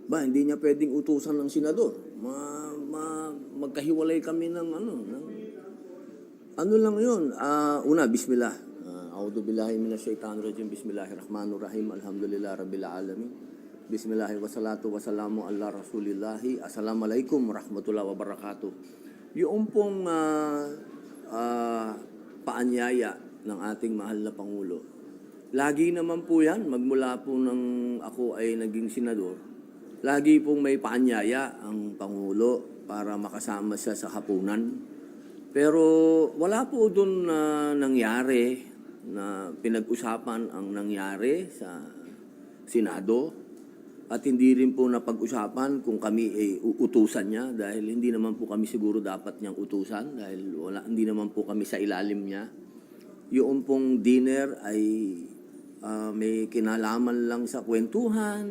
Hindi niya pwedeng utusan ng senador. Magkahiwalay kami ng ano lang yun. Una, bismillah. A'udhu billahi minasyaitanir rajim. Bismillahirrahmanirrahim. Alhamdulillah rabbil alamin. Bismillahi wassalatu wassalamu ala rasulillahi. Assalamualaikum warahmatullahi wabarakatuh. Yung pong paanyaya ng ating mahal na Pangulo. Lagi naman po yan, magmula po nang ako ay naging senador, lagi pong may paanyaya ang Pangulo para makasama siya sa hapunan. Pero wala po doon na nangyari na pinag-usapan ang nangyari sa Senado at hindi rin po napag-usapan kung kami ay uutusan niya dahil hindi naman po kami siguro dapat niyang utusan dahil hindi naman po kami sa ilalim niya. Yung pong dinner ay may kinalaman lang sa kwentuhan,